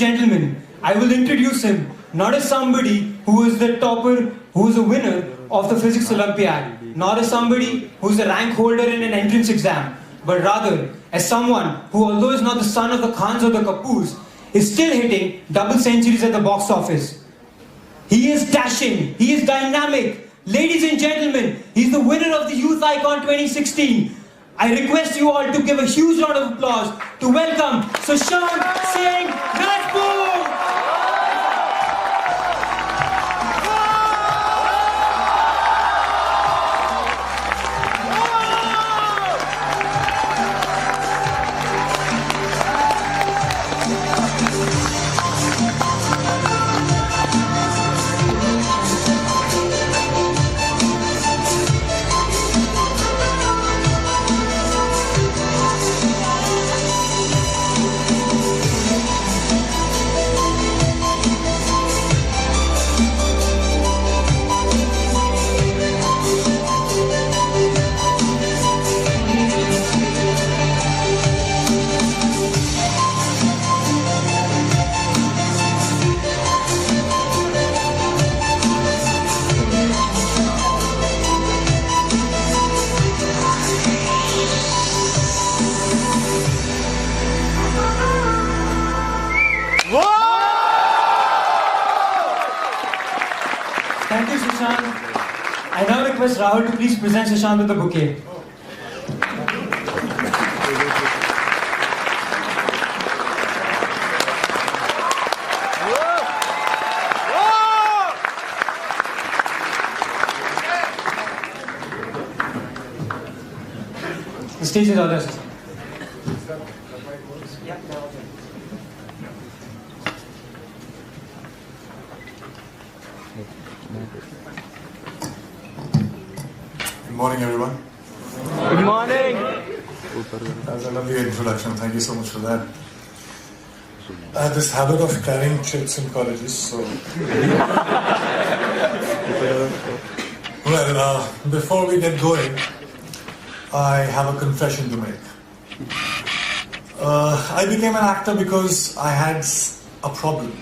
gentlemen, I will introduce him not as somebody who is the topper, who is a winner of the Physics Olympiad, not as somebody who is a rank holder in an entrance exam, but rather as someone who, although is not the son of the Khans or the Kapoors, is still hitting double centuries at the box office. He is dashing, he is dynamic. Ladies and gentlemen, he's the winner of the Youth Icon 2016. I request you all to give a huge round of applause to welcome Sushant Singh Rajput! Thank you, Sushant. I now request Rahul to please present Sushant with the bouquet. The stage is all yours, Sushant. Good morning, everyone. Good morning. That was a lovely introduction. Thank you so much for that. I have this habit of carrying chits in colleges, so. Well, before we get going, I have a confession to make. I became an actor because I had a problem.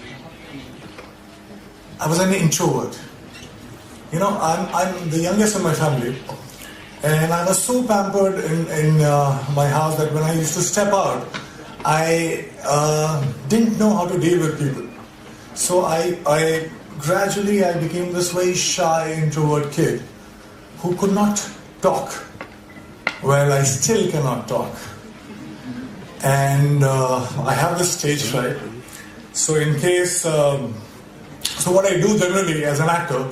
I was an introvert. You know, I'm the youngest in my family, and I was so pampered in my house that when I used to step out, I didn't know how to deal with people. So I gradually became this very shy introvert kid who could not talk. Well, I still cannot talk, and I have this stage fright. So in case, so what I do generally as an actor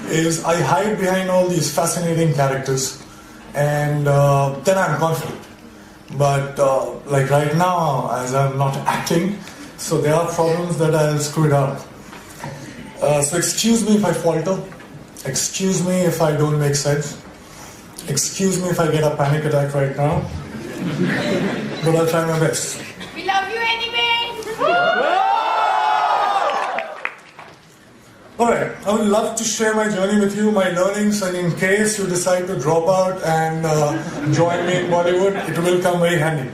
is I hide behind all these fascinating characters, and then I'm confident. But like right now, as I'm not acting, so there are problems that I'll screw it up. So excuse me if I falter, excuse me if I don't make sense, excuse me if I get a panic attack right now, but I'll try my best. We love you anyway! Alright, I would love to share my journey with you, my learnings, and in case you decide to drop out and join me in Bollywood, it will come very handy.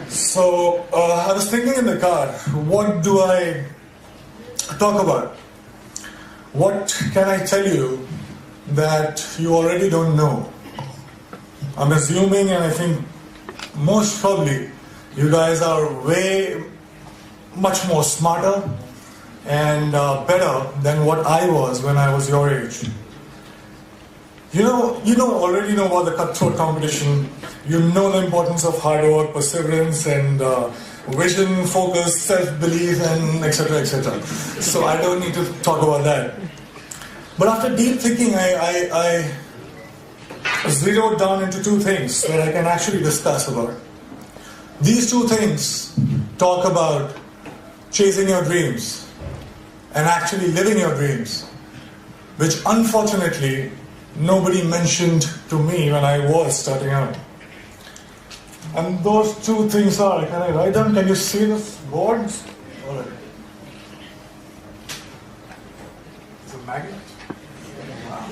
So, I was thinking in the car, what do I talk about? What can I tell you that you already don't know? I'm assuming, and I think most probably, you guys are way much more smarter and better than what I was when I was your age. You already know about the cutthroat competition. You know the importance of hard work, perseverance, and vision, focus, self-belief, and etc., etc. So I don't need to talk about that. But after deep thinking, I zeroed down into two things that I can actually discuss about. These two things talk about chasing your dreams and actually living your dreams, which unfortunately nobody mentioned to me when I was starting out. And those two things are, can I write them? Can you see the boards? All right. It's a magnet? Wow.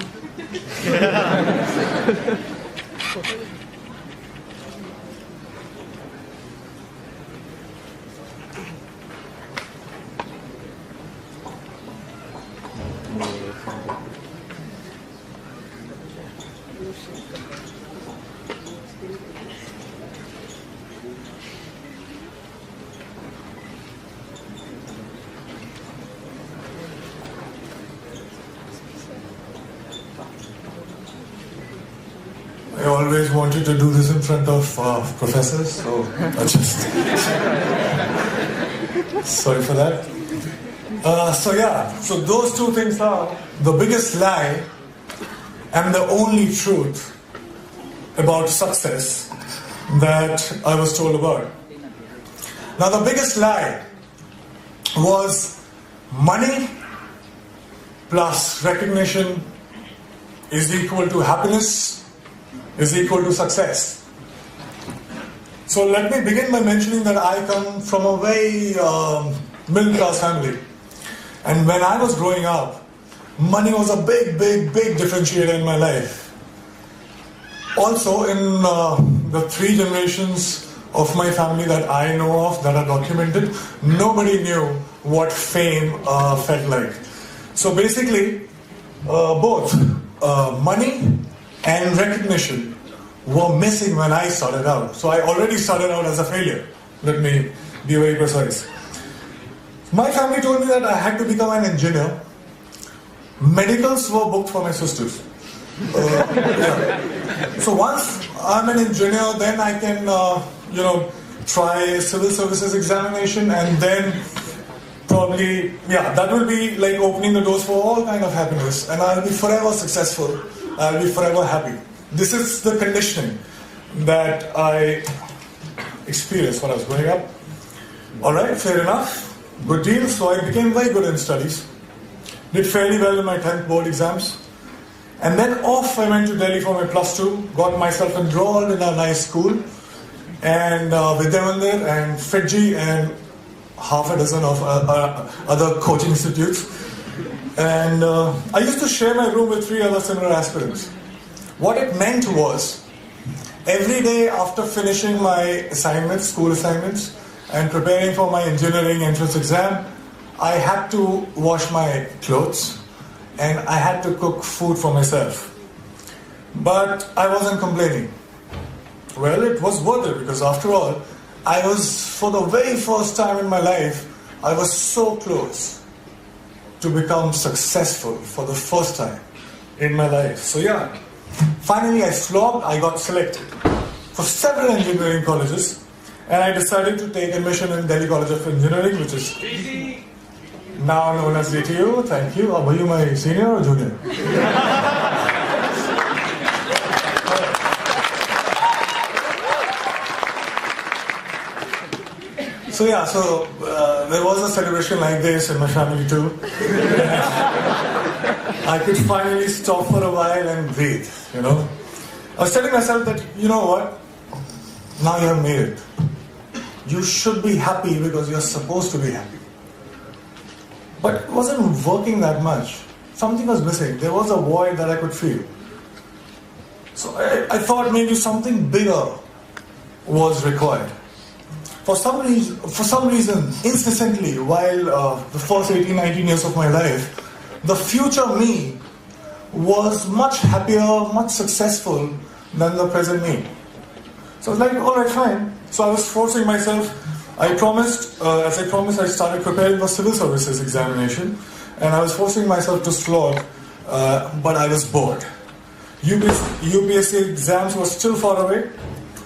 always wanted to do this in front of professors, so I just sorry for that. So those two things are the biggest lie and the only truth about success that I was told about. Now the biggest lie was money plus recognition is equal to happiness, is equal to success. So let me begin by mentioning that I come from a very middle class family. And when I was growing up, money was a big differentiator in my life. Also in the 3 generations of my family that I know of, that are documented, nobody knew what fame felt like. So basically, both money and recognition were missing when I started out. So I already started out as a failure. Let me be very precise. My family told me that I had to become an engineer. Medicals were booked for my sisters. So once I'm an engineer, then I can, try civil services examination, and then probably, that will be like opening the doors for all kind of happiness, and I'll be forever successful. I'll be forever happy. This is the conditioning that I experienced when I was growing up. All right, fair enough. Good deal. So I became very good in studies. Did fairly well in my 10th board exams. And then off I went to Delhi for my +2, got myself enrolled in a nice school, and Vidyamandir and Fiji and half a dozen of other coaching institutes. And I used to share my room with 3 other similar aspirants. What it meant was, every day after finishing my assignments, school assignments, and preparing for my engineering entrance exam, I had to wash my clothes and I had to cook food for myself. But I wasn't complaining. Well, it was worth it, because after all, I was, for the very first time in my life, I was so close to become successful for the first time in my life. So finally I slogged, I got selected for several engineering colleges, and I decided to take admission in Delhi College of Engineering, which is now known as DTU. Thank you. Were you my senior or junior? So there was a celebration like this in my family too. I could finally stop for a while and breathe, I was telling myself that, you know what? Now you have made it. You should be happy because you're supposed to be happy. But it wasn't working that much. Something was missing. There was a void that I could feel. So I thought maybe something bigger was required. For some reason, incessantly, while the first 18, 19 years of my life, the future me was much happier, much successful than the present me. So I was like, all right, fine. So I was forcing myself. I promised, I started preparing for civil services examination, and I was forcing myself to slog, but I was bored. UPSC exams were still far away.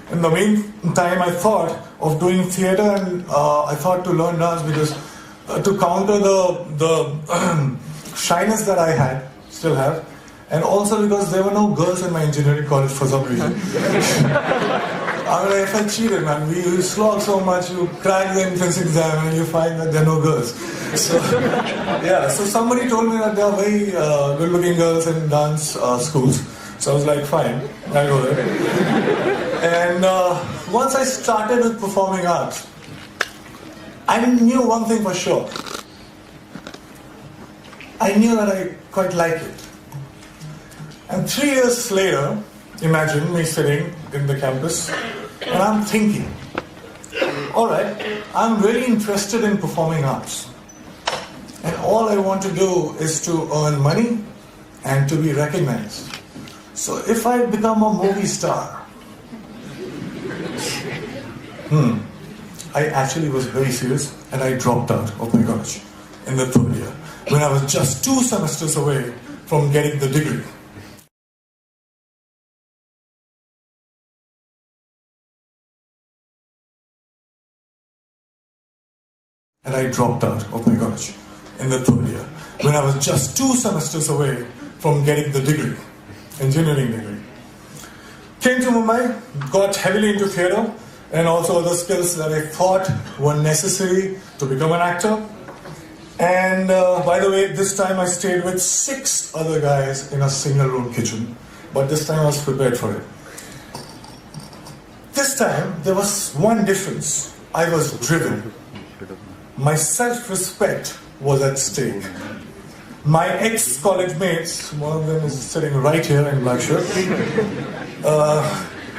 In the meantime, I thought of doing theatre, and I thought to learn dance, because to counter the shyness that I still have, and also because there were no girls in my engineering college for some reason. I felt cheated, man. We slog so much, you crack the entrance exam and you find that there are no girls. So somebody told me that there are very good-looking girls in dance schools. So I was like, fine, I'll go there. And once I started with performing arts, I knew one thing for sure. I knew that I quite liked it. And 3 years later, imagine me sitting in the campus, and I'm thinking, all right, I'm really interested in performing arts. And all I want to do is to earn money and to be recognized. So if I become a movie star, I actually was very serious, and I dropped out of my college in the 3rd year, when I was just 2 semesters away from getting the degree. and I dropped out of my college in the third year, when I was just 2 semesters away from getting the degree, engineering degree. Came to Mumbai, got heavily into theatre and also other skills that I thought were necessary to become an actor. And by the way, this time I stayed with 6 other guys in a single room kitchen, but this time I was prepared for it. This time there was one difference. I was driven. My self-respect was at stake. My ex-college mates, one of them is sitting right here in black shirt,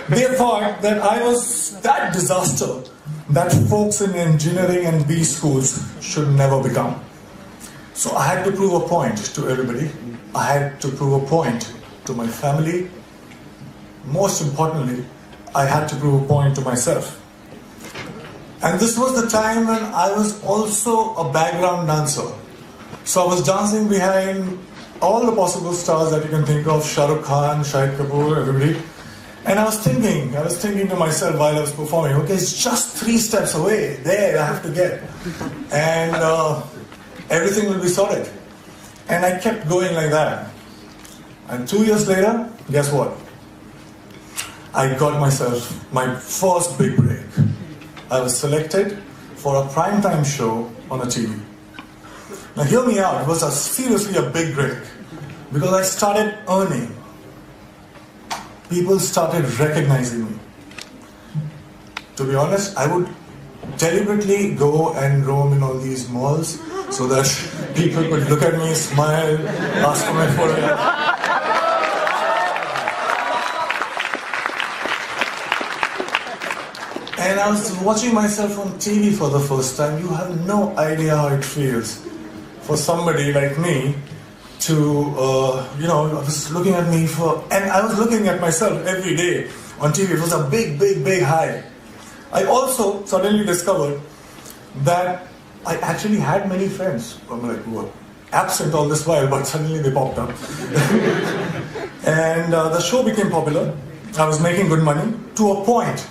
they thought that I was that disaster that folks in engineering and B schools should never become. So I had to prove a point to everybody. I had to prove a point to my family. Most importantly, I had to prove a point to myself. And this was the time when I was also a background dancer. So I was dancing behind all the possible stars that you can think of, Shah Rukh Khan, Shahid Kapoor, everybody. And I was thinking to myself while I was performing, okay, it's just 3 steps away, there I have to get. And everything will be sorted. And I kept going like that. And 2 years later, guess what? I got myself my first big break. I was selected for a primetime show on a TV. Now hear me out, it was seriously a big break because I started earning. People started recognizing me. To be honest, I would deliberately go and roam in all these malls so that people could look at me, smile, ask for my photograph. And I was watching myself on TV for the first time. You have no idea how it feels for somebody like me to, I was looking at me and I was looking at myself every day on TV. It was a big, big, big high. I also suddenly discovered that I actually had many friends. I'm like, who were absent all this while, but suddenly they popped up. And the show became popular. I was making good money to a point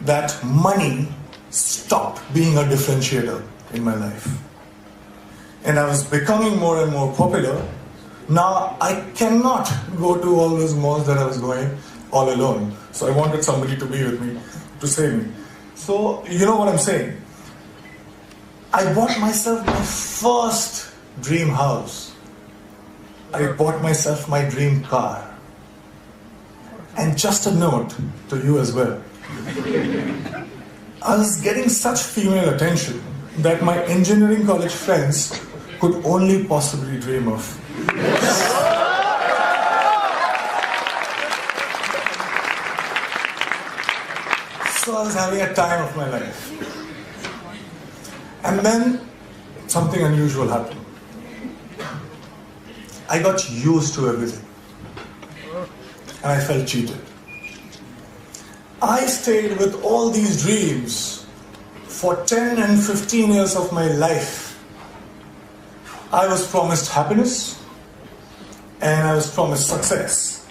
that money stopped being a differentiator in my life. And I was becoming more and more popular. Now I cannot go to all those malls that I was going all alone. So I wanted somebody to be with me, to save me. So you know what I'm saying? I bought myself my first dream house. I bought myself my dream car. And just a note to you as well. I was getting such female attention that my engineering college friends could only possibly dream of. So I was having a time of my life. And then something unusual happened. I got used to everything. And I felt cheated. I stayed with all these dreams for 10 and 15 years of my life. I was promised happiness and I was promised success.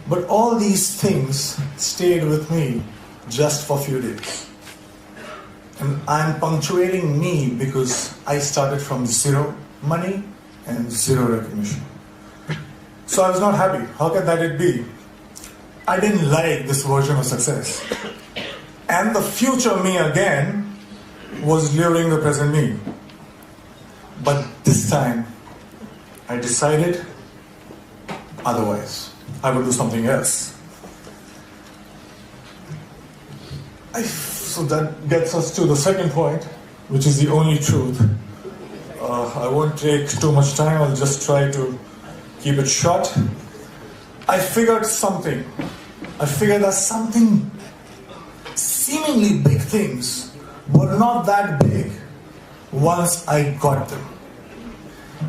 But all these things stayed with me just for a few days. And I'm punctuating me because I started from 0 money and 0 recognition. So I was not happy. How can that it be? I didn't like this version of success. And the future me again was luring the present me. But this time, I decided otherwise. I would do something else. So that gets us to the second point, which is the only truth. I won't take too much time, I'll just try to keep it short. I figured something. I figured that something, seemingly big things, were not that big once I got them.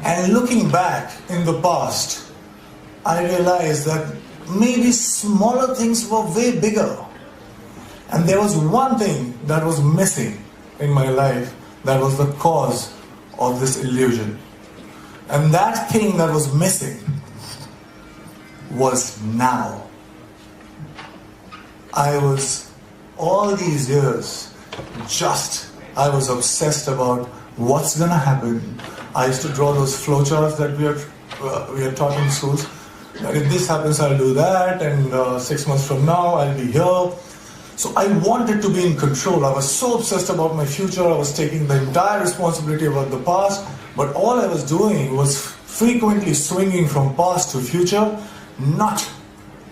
And looking back in the past, I realized that maybe smaller things were way bigger. And there was one thing that was missing in my life that was the cause of this illusion. And that thing that was missing was now. I was all these years just I was obsessed about what's going to happen. I used to draw those flowcharts that we are taught in schools. And if this happens, I'll do that, and 6 months from now, I'll be here. So I wanted to be in control. I was so obsessed about my future. I was taking the entire responsibility about the past, but all I was doing was frequently swinging from past to future, not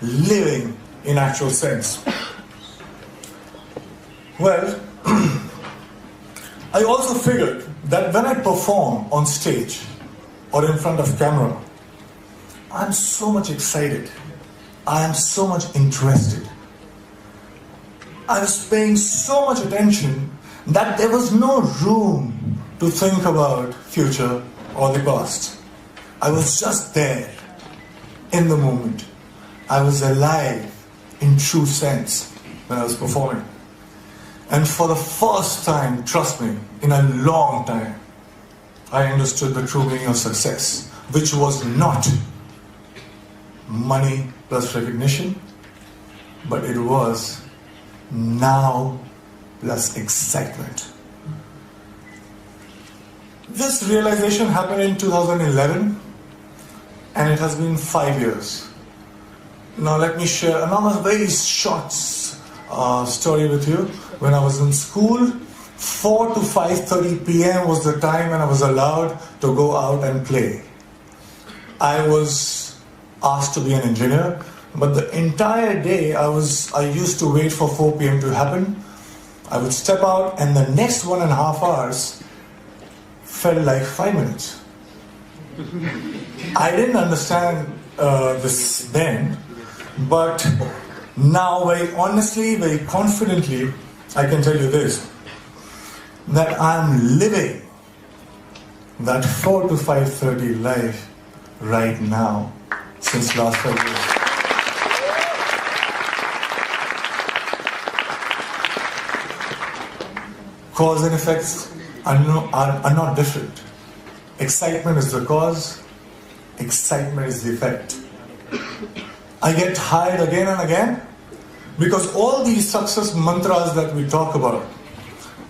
living in actual sense. Well, I also figured that when I perform on stage or in front of camera, I'm so much excited. I am so much interested. I was paying so much attention that there was no room to think about future or the past. I was just there, in the moment. I was alive in true sense when I was performing. And for the first time, trust me, in a long time, I understood the true meaning of success, which was not money plus recognition, but it was now plus excitement. This realization happened in 2011, and it has been 5 years. Now let me share another very short story with you. When I was in school, 4 to 5:30 p.m. was the time when I was allowed to go out and play. I was asked to be an engineer, but the entire day I used to wait for 4 p.m. to happen. I would step out, and the next 1.5 hours felt like 5 minutes. I didn't understand this then, but now very honestly, very confidently, I can tell you this, that I'm living that 4 to 5:30 life right now since last 5 years. Cause and effects are not different. Excitement is the cause, excitement is the effect. I get tired again and again because all these success mantras that we talk about,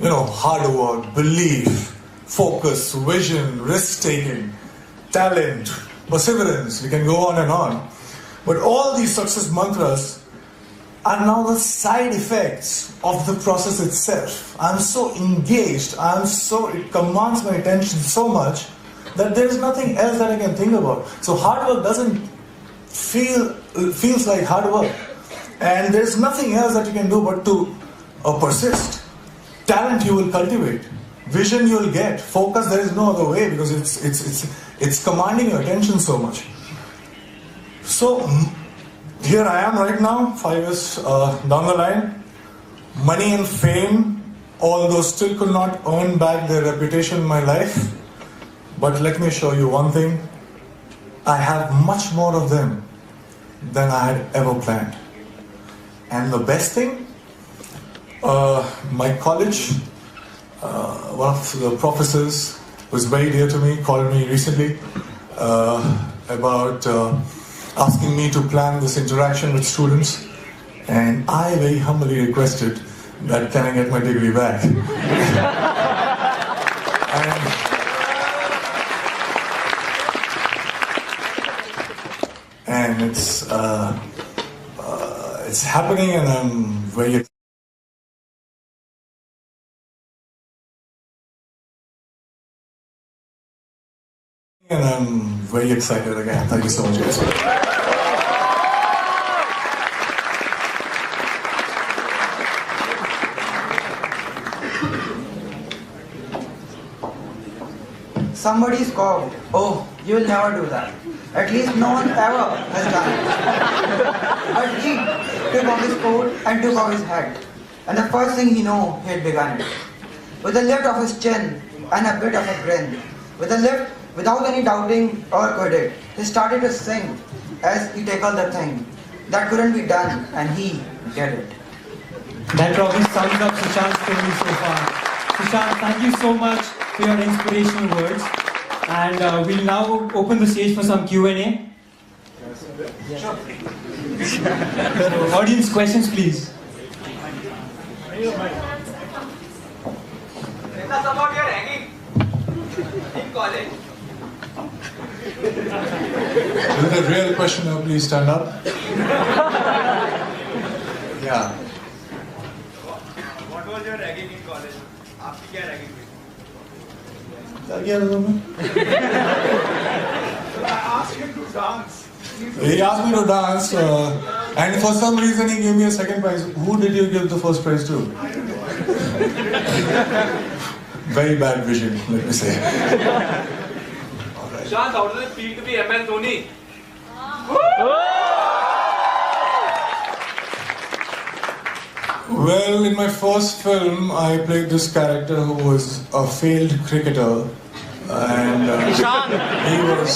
hard work, belief, focus, vision, risk-taking, talent, perseverance, we can go on and on. But all these success mantras are now the side effects of the process itself. I'm so engaged, it commands my attention so much that there's nothing else that I can think about. So hard work feels like hard work. And there's nothing else that you can do but to persist. Talent you will cultivate. Vision you will get. Focus, there is no other way because it's commanding your attention so much. So here I am right now, 5 years down the line. Money and fame, although still could not earn back their reputation in my life. But let me assure you one thing. I have much more of them than I had ever planned. And the best thing, my college, one of the professors who is very dear to me called me recently about asking me to plan this interaction with students, and I very humbly requested that can I get my degree back. and it's happening, and I'm very excited again. Thank you so much, guys. Somebody scoffed, "Oh, you will never do that. At least no one ever has done it." But he took off his coat and took off his hat, and the first thing he knew, he had begun it. With a lift of his chin and a bit of a grin, with a lift without any doubting or quitting, he started to sing as he tackled the thing that couldn't be done, and he did it. That probably sums up Sushant's story so far. Sushant, thank you so much for your inspirational words. And we'll now open the stage for some Q&A. So, audience questions, please. Tell us about your ragging in college. Is it a real question? Now please stand up. Yeah. What was your ragging in college? आपकी क्या ragging हुई? क्या किया था तुमने? I asked him to dance. He asked me to dance, and for some reason he gave me a second prize. Who did you give the first prize to? Very bad vision, let me say. Sushant, how does it feel to be MS Dhoni? Well, in my first film, I played this character who was a failed cricketer. And he was,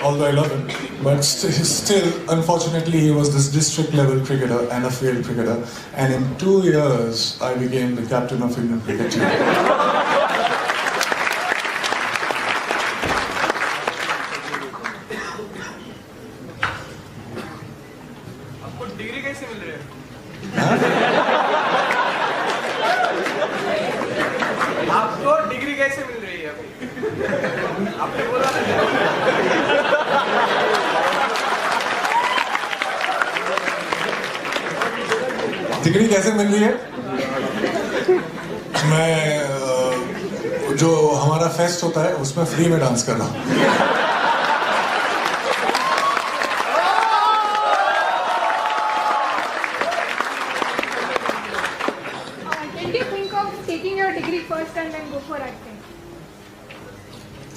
although I love him, but still, unfortunately, he was this district level cricketer and a failed cricketer. And in 2 years, I became the captain of Indian cricket team. आपको degree कैसे मिल रही है? आपको degree कैसे मिल रही है अभी? आपने बोला ना? डिग्री कैसे मिल रही है? मैं जो हमारा फेस्ट होता है उसमें फ्री में डांस कर रहा हूँ. Did you think of taking your degree first and then go for acting?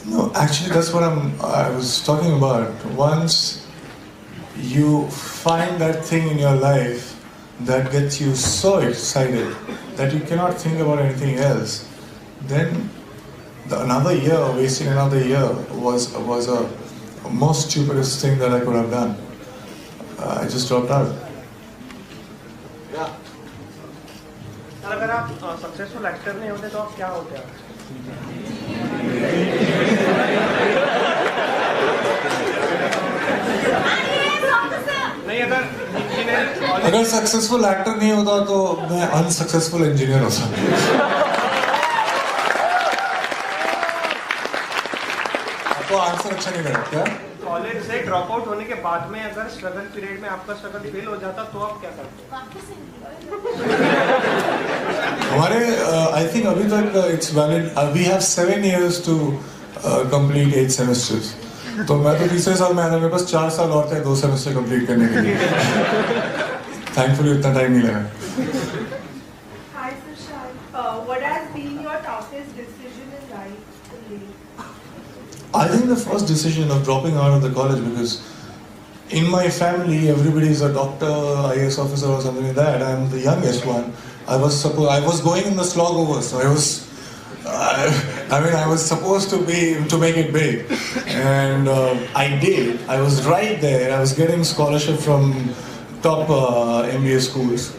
No, actually, that's what I was talking about. Once you find that thing in your life that gets you so excited that you cannot think about anything else, then wasting another year was a most stupidest thing that I could have done. I just dropped out. Sir अगर आप successful actor नहीं होते तो आप क्या होते हैं? नहीं अगर सक्सेसफुल एक्टर नहीं होता तो मैं अनसक्सेसफुल इंजीनियर होता. आपको आंसर अच्छा नहीं लगा क्या? कॉलेज से ड्रॉप आउट होने के बाद में अगर स्ट्रगल पीरियड में आपका स्ट्रगल फेल हो जाता तो आप क्या करते? हमारे आई थिंक अभी तक it's valid. We have 7 years to complete 8 semesters. तो मैं तो तीसरे साल में आया, मेरे पास 4 साल और थे 2 सेमेस्टर कंप्लीट करने के लिए. थैंकफुली इतना टाइम नहीं लगा. Hi Sushant, what has been your toughest decision in life to make? I think the first decision of dropping out of the college, because in my family everybody is a doctor, IAS officer or something like that. I'm the youngest one. I was going in the slog over, so I was supposed to make it big, and I did. I was right there. I was getting scholarship from top MBA schools,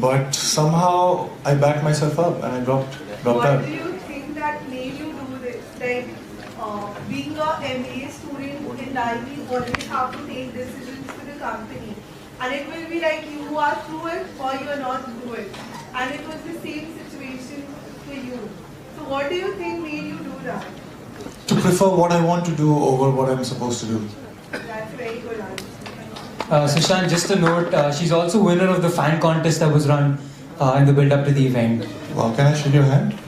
but somehow I backed myself up and I dropped What out. do you think that made you do this? Like being a MBA student in life, you always have to take decisions for the company, and it will be like you are through it or you are not through it, and it was the same situation for you. So what do you think made you do that? To prefer what I want to do over what I'm supposed to do. That's a very good answer. Sushant, just a note, she's also winner of the fan contest that was run in the build-up to the event. Wow, can I shake your hand?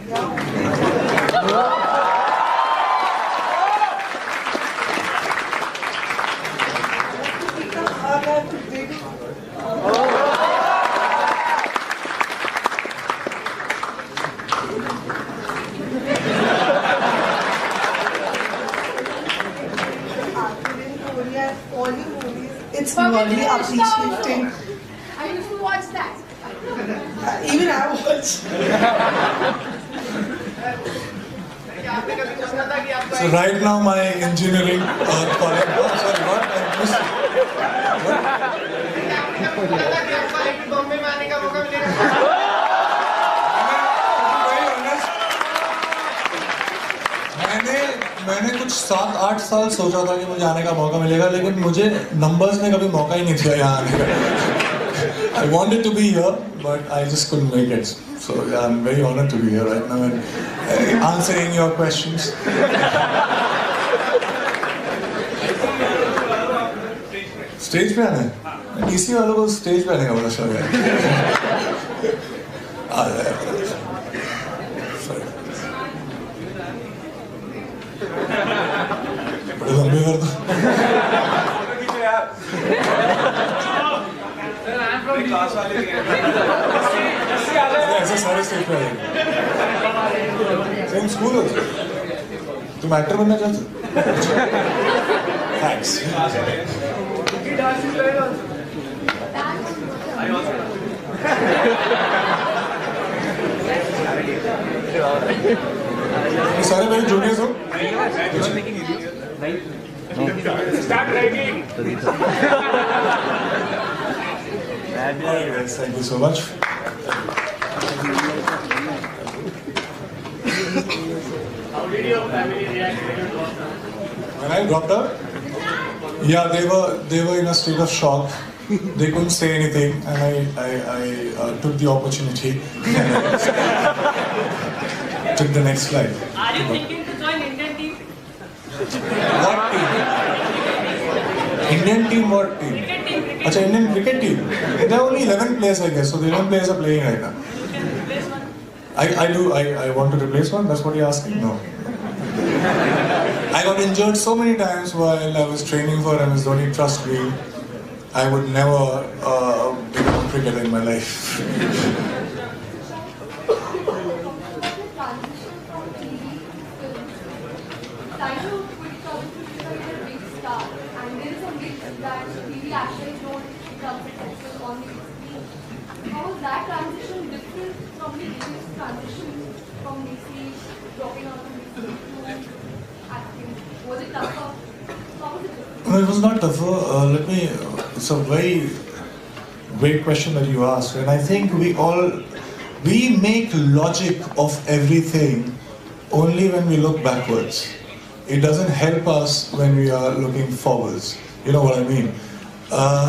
It's really appreciating. I used to watch that. Even I watch. So right now my engineering college. Oh, sorry, what? I missed it. मैंने कुछ 7-8 साल सोचा था कि मुझे आने का मौका मिलेगा, लेकिन मुझे नंबर्स ने कभी मौका ही नहीं दिया यहाँ आने का. I wanted to be here, but I just couldn't make it. So I'm very honored to be here right now and answering your questions. Stage पे आना है? DC वालों को स्टेज पे आने का बड़ा शौक है। आ जाए। बड़े लंबे कर दो। ऐसे सारे स्टेज पे आ जाएंगे। सेम स्कूल हो तुम एक्टर बनना चाहते हो? थैंक्स। ये सारे मेरे जूनियर्स हो? Start writing. Alright guys, thank you so much. How did your family react when you dropped out? When I dropped out, yeah, they were in a state of shock. They couldn't say anything, and I took the opportunity and took the next flight. Are you thinking to join Indian team? What team? Indian team? What team? Cricket team. Achha, Indian cricket team. There are only 11 players, I guess, so the 11 players are playing right now. You can replace one. I want to replace one. That's what you're asking? No. I got injured so many times while I was training for MS Dhoni. Trust me, I would never become a cricketer in my life. How was that transition different from the previous transition from DC dropping out of DC to acting? Was it tougher? How was it different? No, it was not tougher. It's a very great question that you asked, and I think we make logic of everything only when we look backwards. It doesn't help us when we are looking forwards. You know what I mean?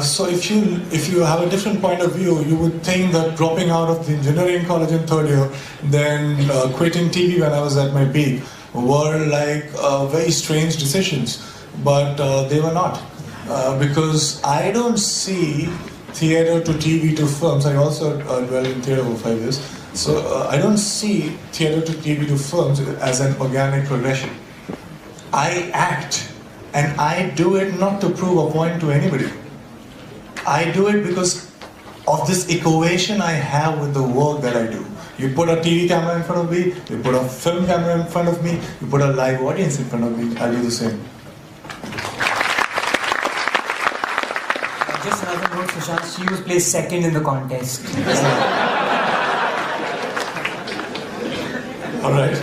So if you have a different point of view, you would think that dropping out of the engineering college in third year, then quitting TV when I was at my peak, were like very strange decisions. But they were not. Because I don't see theatre to TV to films. I also dwell in theatre for 5 years. So I don't see theatre to TV to films as an organic progression. I act, and I do it not to prove a point to anybody. I do it because of this equation I have with the work that I do. You put a TV camera in front of me, you put a film camera in front of me, you put a live audience in front of me, I'll do the same. Just another note, Sushant, she was placed second in the contest. Alright.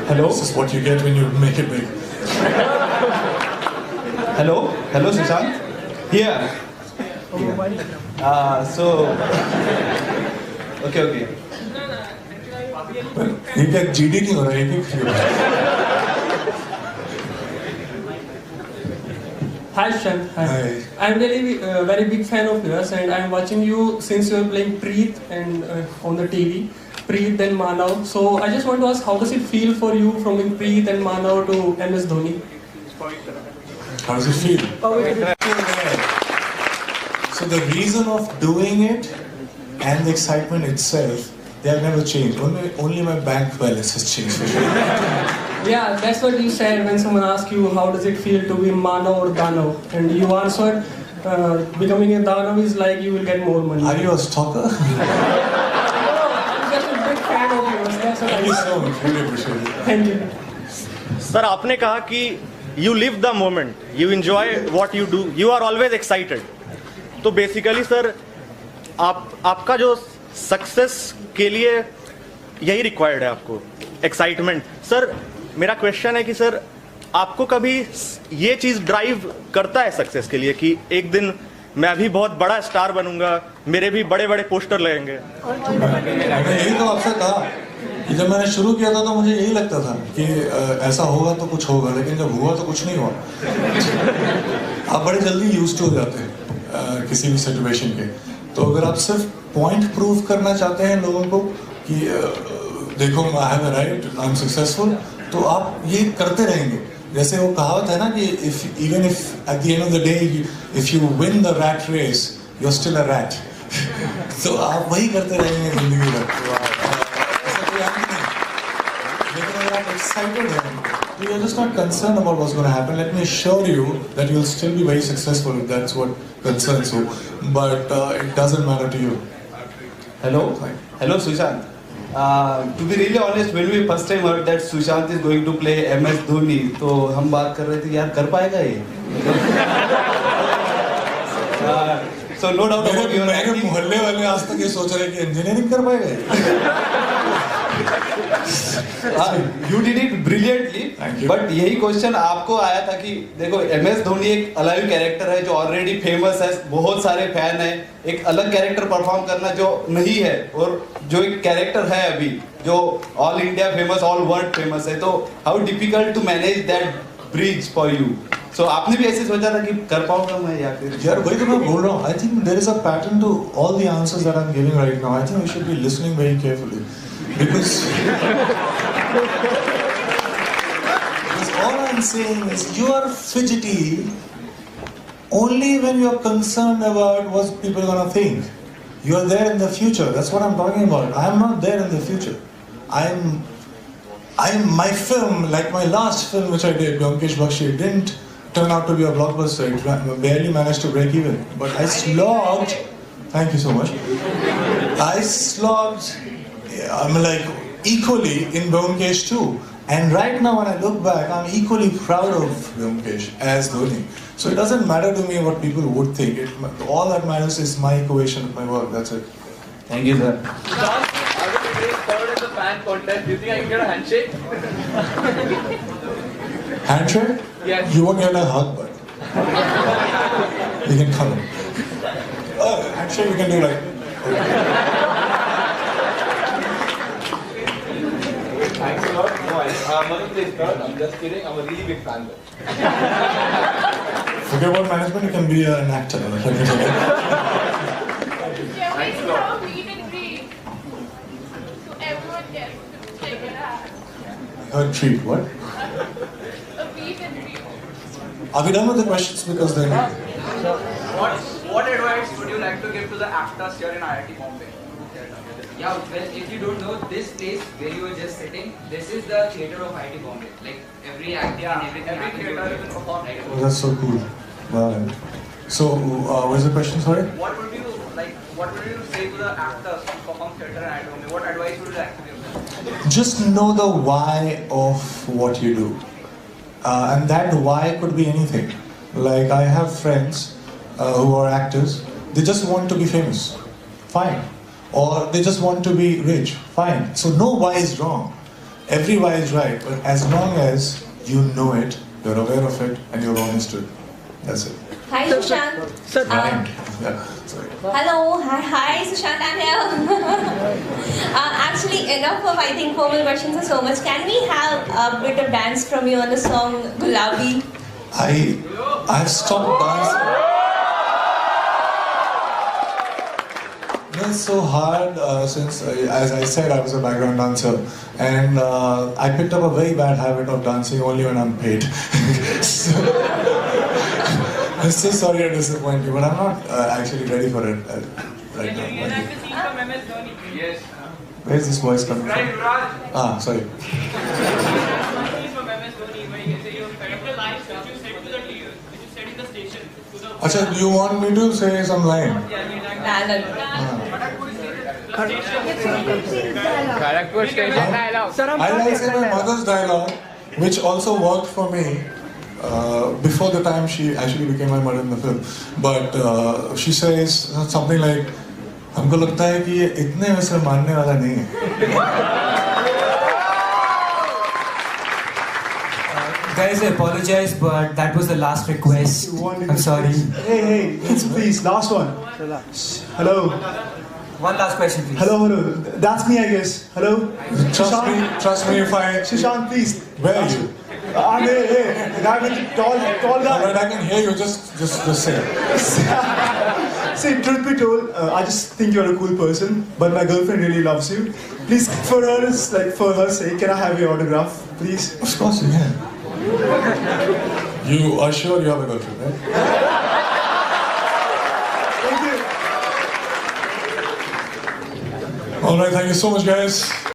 Hello? This is what you get when you make it big. Hello, Sushant. Here. Okay. You get GD नहीं हो रहा है Hi Sushant. Hi. I'm really very big fan of yours, and I'm watching you since you are playing Preet and on the TV. Preet then Manav. So I just want to ask, how does it feel for you from being Preet and Manav to MS Dhoni? How does it feel? So the reason of doing it and the excitement itself, they have never changed. Only my bank balance has changed. Yeah, that's what you said when someone asked you how does it feel to be Manav or Danav, and you answered becoming a Danav is like you will get more money. Are you a stalker? I'm just a big fan of yours. That's what Thank I you said. so much. Really appreciate it. Thank you. Sir आपने कहा कि you live the moment, you enjoy what you do, you are always excited. तो basically sir आपका जो success के लिए यही required है, आपको एक्साइटमेंट. सर मेरा क्वेश्चन है कि सर आपको कभी ये चीज़ ड्राइव करता है सक्सेस के लिए कि एक दिन मैं भी बहुत बड़ा स्टार बनूंगा, मेरे भी बड़े बड़े पोस्टर लगेंगे। मैंने यही तो आपसे कहा कि जब मैंने शुरू किया था तो मुझे यही लगता था कि ऐसा होगा तो कुछ होगा, लेकिन जब हुआ तो कुछ नहीं हुआ। आप बड़े जल्दी यूज्ड टू हो जाते हैं किसी भी सिचुएशन के। तो अगर आप सिर्फ पॉइंट प्रूव करना चाहते हैं लोगों को कि देखो I have a right, I am successful, तो आप ये करते रहेंगे। जैसे वो कहावत है ना कि even if at the end of the day if you win the rat race you are still a rat. तो आप वही करते रहेंगे जिंदगी भर। ऐसा कोई आदमी नहीं, लेकिन अगर आप एक्साइटेड हैं तो you are just not concern about what's gonna happen. Let me assure you that you will still be very successful if that's what concerns you, but it doesn't matter to you. Hello, Sushant. To be really honest, when we first time heard that Sushant is going to play MS Dhoni, तो हम बात कर रहे थे यार कर पाएगा ये? So no doubt about your मेरे मोहल्ले वाले आज तक ये सोच रहे हैं कि इंजीनियरिंग कर पाएगा ये। You did it brilliantly. But यही क्वेश्चन आपको आया था कि देखो MS धोनी एक अलाइव कैरेक्टर है जो ऑलरेडी फेमस है, बहुत सारे फैन है। एक अलग कैरेक्टर परफॉर्म करना जो नहीं है और जो एक कैरेक्टर है अभी जो all India famous, all world famous है, तो how difficult to manage that bridge for you? So आपने भी ऐसे सोचा था कि कर पाऊंगा मैं या फिर? यार वही तो मैं बोल रहा हूँ। I think there is a pattern to all the answers that I am giving right now. I think we should be listening very carefully because all I'm saying is you are fidgety only when you are concerned about what people are gonna think. You are there in the future. That's what I'm talking about. I am not there in the future. I'm my film, like my last film which I did, Vyomkesh Bakshi, didn't turn out to be a blockbuster. It barely managed to break even. But I slogged. Thank you so much. I slogged. I'm like equally in Vyomkesh too. And right now when I look back, I'm equally proud of Vyomkesh as Dhoni. So it doesn't matter to me what people would think. All that matters is my equation of my work. That's it. Thank you, sir. John, I will be third in the fan contest. Do you think I can get a handshake? Handshake? Yes. You won't get a hug, but you can come. Handshake we can do like. Thanks a lot. No, Manu plays third. I'm just kidding. I'm a really big fan though. Forget about management. You can be an actor. Yeah, we have a meet and greet. So everyone gets to check it out. A treat. What? A meet and greet. Are we done with the questions? Because then. What advice would you like to give to the actors here in IIT Mumbai? Yeah, well, if you don't know, this place where you were just sitting, this is the theatre of IIT Bombay. Like every acting and everything Every happens theatre over is here. performed. Oh, that's so cool. Wow. So, what is the question? Sorry. What would you say to the actors who perform theatre in IIT Mumbai? What advice would you like to give them? Just know the why of what you do, and that why could be anything. Like I have friends who are actors. They just want to be famous. Fine. Or they just want to be rich. Fine. So no why is wrong. Every why is right. But as long as you know it, you're aware of it, and you're honest to it. That's it. Hi, Sushant. Right. Yeah. Sorry. Hello. Hi, Sushant. I'm here. Actually, enough of I think formal questions are so much. Can we have a bit of dance from you on the song Gulabi? I've stopped dancing. It's so hard since, as I said, I was a background dancer, and I picked up a very bad habit of dancing only when I'm paid. So, I'm so sorry to disappoint you, but I'm not actually ready for it right now. You like to see from MS Dhoni? Yes. Where's this voice coming Right, from? Raj. Sorry. From MS Dhoni, where you can say your favorite lines that you said to the TV, that you said in the station. Acha, do you want me to say some line? Kharagpur station dialogue. I like say my mother's dialogue, which also worked for me before the time she actually became my mother in the film. But she says something like, हमको लगता है कि ये इतने में से मानने वाला नहीं है. Guys, I apologize, but that was the last request. I'm sorry. Hey, please, last one. Hello. One last question, please. Hello. That's me, I guess. Hello. Trust me if I... Sushant, please. Where are you? I'm here. The guy with the tall guy. Alright, I can hear you. Just say it. See, truth be told, I just think you're a cool person, but my girlfriend really loves you. Please, for her sake, can I have your autograph, please? Of course you can. You are sure you have a girlfriend, right? Thank you. Alright, thank you so much, guys.